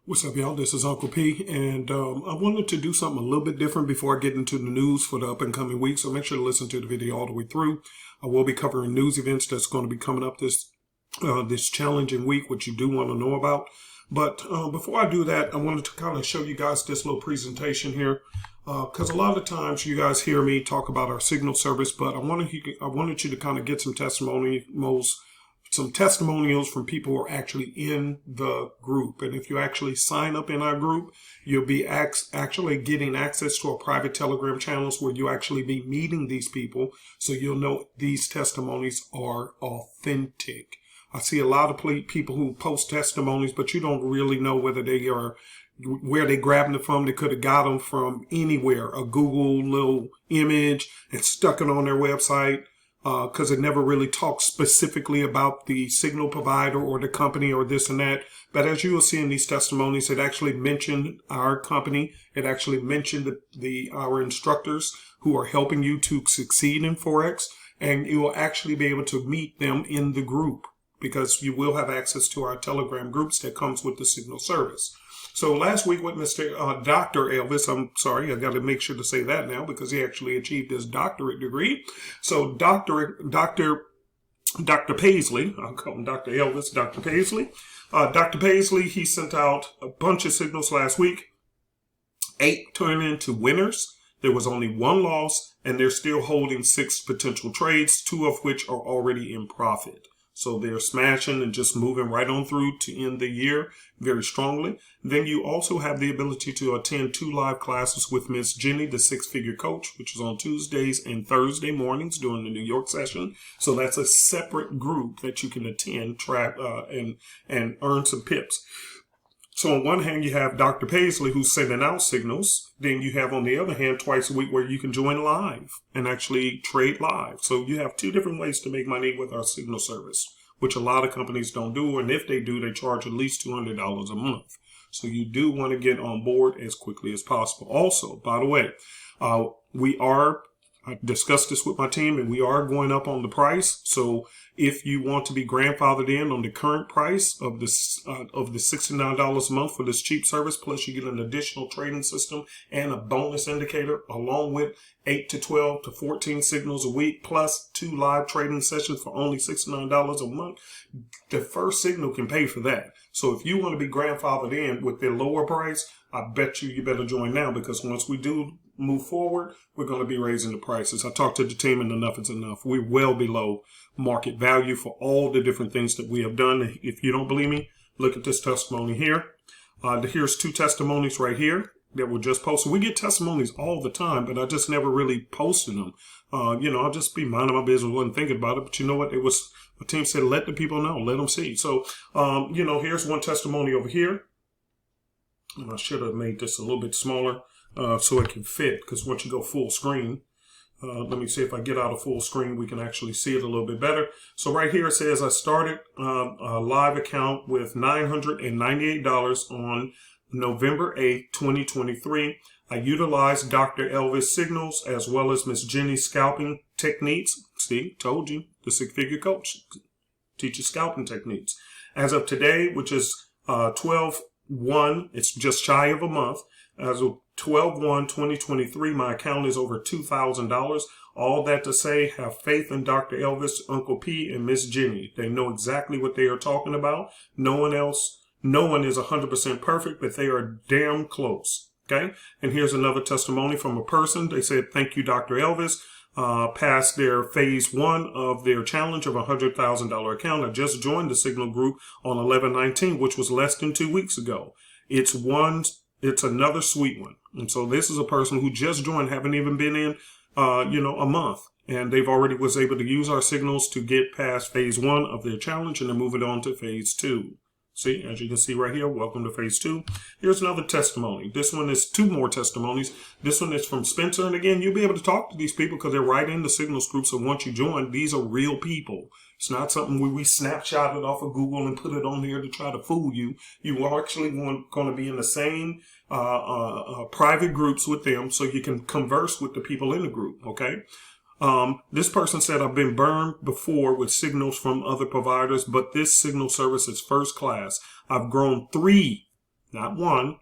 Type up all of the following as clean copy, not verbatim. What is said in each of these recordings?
What's up, y'all? This is Uncle P, and I wanted to do something a little bit different before I get into the news for the up and coming week, so make sure to listen to the video all the way through. I will be covering news events that's going to be coming up this challenging week, which you do want to know about. But before I do that, I wanted to kind of show you guys this little presentation here, because a lot of times you guys hear me talk about our signal service, but I wanted you to kind of get some testimonials from people who are actually in the group. And if you actually sign up in our group, you'll be actually getting access to our private Telegram channels where you actually be meeting these people. So you'll know these testimonies are authentic. I see a lot of people who post testimonies, but you don't really know whether they are, where they grabbing it from. They could have got them from anywhere, a Google little image and stuck it on their website. Because it never really talks specifically about the signal provider or the company or this and that. But as you will see in these testimonies, it actually mentioned our company. It actually mentioned our instructors who are helping you to succeed in Forex. And you will actually be able to meet them in the group because you will have access to our Telegram groups that comes with the signal service. So last week with Dr. Elvis, I'm sorry, I got to make sure to say that now because he actually achieved his doctorate degree. So Dr. Paisley, I'll call him Dr. Elvis, Dr. Paisley. Dr. Paisley, he sent out a bunch of signals last week. 8 turned into winners. There was only 1 loss, and they're still holding 6 potential trades, 2 of which are already in profit. So they're smashing and just moving right on through to end the year very strongly. Then you also have the ability to attend 2 live classes with Miss Jenny, the 6-figure coach, which is on Tuesdays and Thursday mornings during the New York session. So that's a separate group that you can attend, and earn some pips. So on one hand, you have Dr. Paisley who's sending out signals. Then you have on the other hand, twice a week where you can join live and actually trade live. So you have 2 different ways to make money with our signal service, which a lot of companies don't do. And if they do, they charge at least $200 a month. So you do want to get on board as quickly as possible. Also, by the way, I discussed this with my team and we are going up on the price. So if you want to be grandfathered in on the current price of the $69 a month for this cheap service, plus you get an additional trading system and a bonus indicator along with 8 to 12 to 14 signals a week, plus 2 live trading sessions for only $69 a month, the first signal can pay for that. So if you want to be grandfathered in with their lower price, I bet you better join now, because once we do move forward, we're going to be raising the prices. I talked to the team and enough is enough. We're well below market value for all the different things that we have done. If you don't believe me, look at this testimony here. Here's 2 testimonies right here that were just posted. We get testimonies all the time, but I just never really posted them. I'll just be minding my business, wasn't thinking about it. But you know what? My team said, let the people know, let them see. So, here's one testimony over here. And I should have made this a little bit smaller so it can fit, because once you go full screen, let me see if I get out of full screen, we can actually see it a little bit better. So right here it says I started a live account with $998 on November 8th, 2023. I utilized Dr. Elvis signals as well as Miss Jenny's scalping techniques. See, told you, the 6-figure coach teaches scalping techniques. As of today, which is 12/1, it's just shy of a month. As of 12/1/2023, my account is over $2,000. All that to say, have faith in Dr. Elvis, Uncle P, and Miss Jenny. They know exactly what they are talking about. No one is 100% perfect, but they are damn close. Okay. And here's another testimony from a person. They said, thank you, Dr. Elvis. Passed their phase 1 of their challenge of $100,000 account. I just joined the signal group on 11/19, which was less than 2 weeks ago. It's another sweet one. And so this is a person who just joined, haven't even been in, a month. And they've already was able to use our signals to get past phase 1 of their challenge and then move it on to phase 2. See, as you can see right here, welcome to phase 2. Here's another testimony. This one is 2 more testimonies. This one is from Spencer. And again, you'll be able to talk to these people because they're right in the signals group. So once you join, these are real people. It's not something where we snapshot it off of Google and put it on here to try to fool you. You are actually going to be in the same private groups with them so you can converse with the people in the group, okay? This person said, I've been burned before with signals from other providers, but this signal service is first class. I've grown 3 not one,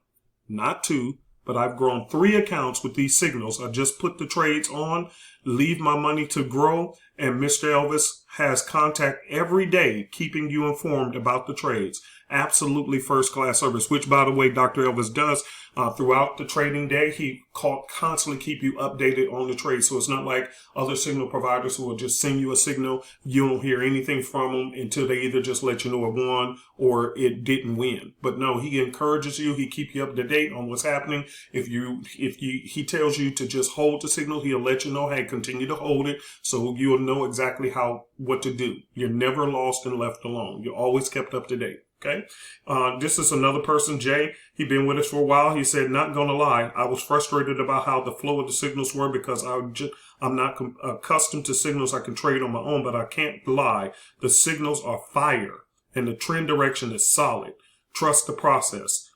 not two, but I've grown 3 accounts with these signals. I just put the trades on, leave my money to grow, and Mr. Elvis has contact every day, keeping you informed about the trades. Absolutely first-class service, which, by the way, Dr. Elvis does throughout the trading day. He constantly keep you updated on the trade. So it's not like other signal providers who will just send you a signal. You don't hear anything from them until they either just let you know it won or it didn't win. But no, he encourages you. He keep you up to date on what's happening. If he tells you to just hold the signal, he'll let you know, hey, continue to hold it, so you'll know exactly what to do. You're never lost and left alone. You're always kept up to date. Okay. This is another person, Jay. He'd been with us for a while. He said, not going to lie, I was frustrated about how the flow of the signals were because I'm not accustomed to signals I can trade on my own, but I can't lie. The signals are fire and the trend direction is solid. Trust the process.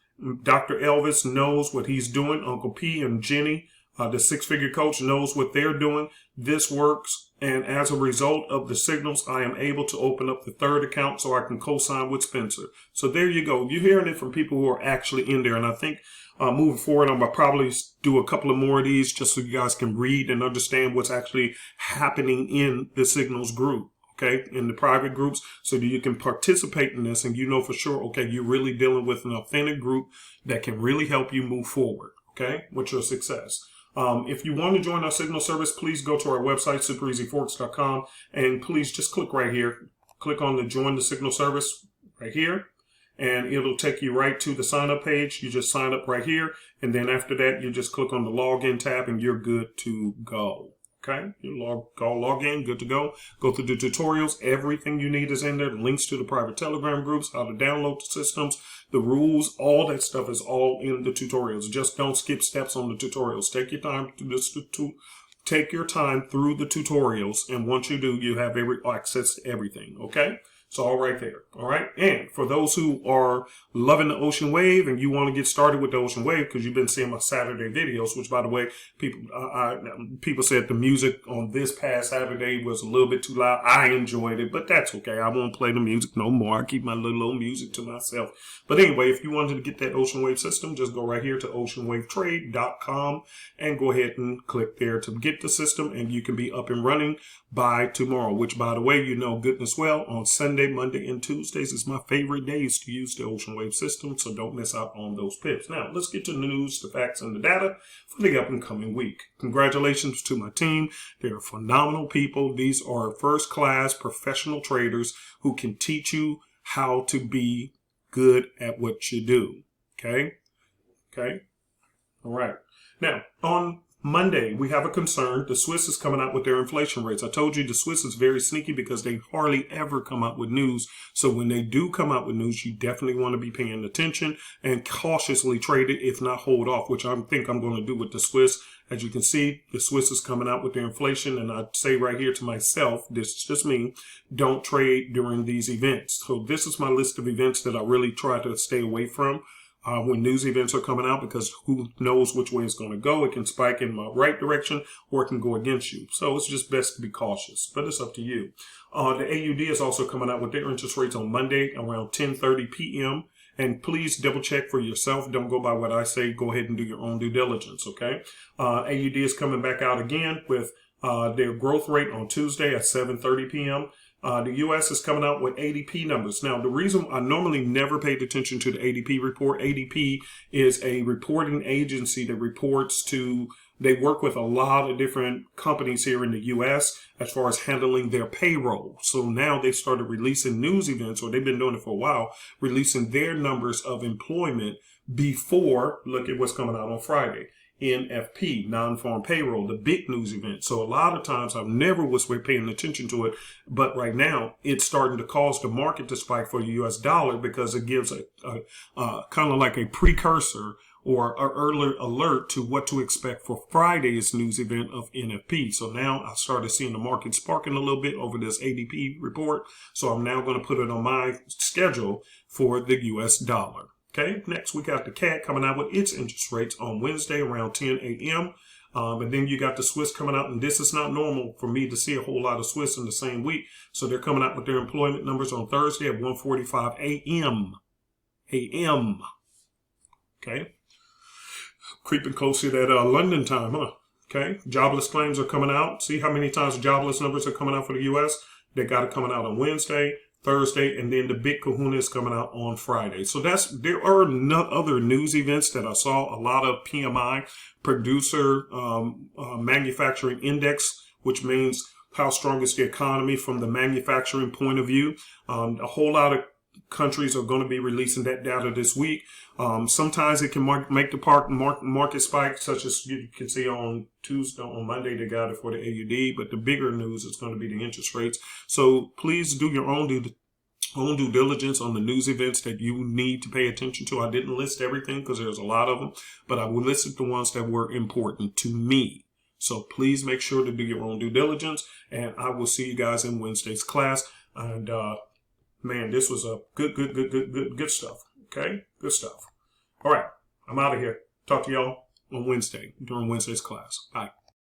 Dr. Elvis knows what he's doing. Uncle P and Jenny, the six-figure coach, knows what they're doing. This works. And as a result of the signals, I am able to open up the 3rd account so I can co-sign with Spencer. So there you go. You're hearing it from people who are actually in there. And I think moving forward, I'm going to probably do a couple of more of these just so you guys can read and understand what's actually happening in the signals group. Okay, in the private groups, so that you can participate in this and you know for sure, okay, you're really dealing with an authentic group that can really help you move forward, okay, with your success. If you want to join our signal service, please go to our website, superezforex.com, and please just click right here. Click on the join the signal service right here, and it'll take you right to the sign up page. You just sign up right here, and then after that, you just click on the login tab and you're good to go. Okay, you log in, good to go. Go through the tutorials. Everything you need is in there. Links to the private Telegram groups, how to download the systems, the rules, all that stuff is all in the tutorials. Just don't skip steps on the tutorials. Take your time to this take your time through the tutorials, and once you do, you have access to everything. Okay. It's all right there. All right. And for those who are loving the Ocean Wave and you want to get started with the Ocean Wave, because you've been seeing my Saturday videos, which, by the way, people said the music on this past Saturday was a little bit too loud. I enjoyed it, but that's okay. I won't play the music no more. I keep my little old music to myself. But anyway, if you wanted to get that Ocean Wave system, just go right here to oceanwavetrade.com and go ahead and click there to get the system, and you can be up and running by tomorrow, which, by the way, you know goodness well, on Sunday, Monday, and Tuesdays is my favorite days to use the Ocean Wave system, so don't miss out on those pips. Now, let's get to the news, the facts, and the data for the up and coming week. Congratulations to my team. They're phenomenal people. These are first-class professional traders who can teach you how to be good at what you do. Okay? Okay? All right. Now, on Monday, we have a concern. The Swiss is coming out with their inflation rates. I told you the Swiss is very sneaky because they hardly ever come out with news. So when they do come out with news, you definitely want to be paying attention and cautiously trade it, if not hold off, which I think I'm going to do with the Swiss. As you can see, the Swiss is coming out with their inflation, and I say right here to myself, this is just me, don't trade during these events. So this is my list of events that I really try to stay away from. When news events are coming out, because who knows which way it's going to go. It can spike in my right direction or it can go against you. So it's just best to be cautious, but it's up to you. The AUD is also coming out with their interest rates on Monday around 10:30 p.m. And please double check for yourself. Don't go by what I say. Go ahead and do your own due diligence, okay? AUD is coming back out again with their growth rate on Tuesday at 7:30 p.m. The U.S. is coming out with ADP numbers. Now, the reason I normally never paid attention to the ADP report, ADP is a reporting agency that reports to, they work with a lot of different companies here in the U.S. as far as handling their payroll. So now they started releasing news events, or they've been doing it for a while, releasing their numbers of employment before, look at what's coming out on Friday. NFP, non-farm payroll, the big news event. So a lot of times I never was paying attention to it, but right now it's starting to cause the market to spike for the U.S. dollar because it gives a kind of like a precursor or an early alert to what to expect for Friday's news event of NFP. So now I started seeing the market sparking a little bit over this ADP report. So I'm now going to put it on my schedule for the U.S. dollar. Okay, next we got the CAD coming out with its interest rates on Wednesday around 10 a.m. And then you got the Swiss coming out, and this is not normal for me to see a whole lot of Swiss in the same week. So they're coming out with their employment numbers on Thursday at 1:45 a.m. Okay. Creeping close to that London time, huh? Okay. Jobless claims are coming out. See how many times the jobless numbers are coming out for the U.S.? They got it coming out on Wednesday, Thursday, and then the big kahuna is coming out on Friday. So there are no other news events that I saw. A lot of PMI, producer manufacturing index, which means how strong is the economy from the manufacturing point of view. A whole lot of countries are going to be releasing that data this week. Sometimes it can make the market spike, such as you can see on Monday, they got it for the AUD, but the bigger news is going to be the interest rates. So please do your own due diligence on the news events that you need to pay attention to. I didn't list everything because there's a lot of them, but I listed the ones that were important to me. So please make sure to do your own due diligence, and I will see you guys in Wednesday's class. And man, this was a good stuff. Okay, good stuff. All right, I'm out of here. Talk to y'all on Wednesday during Wednesday's class. Bye.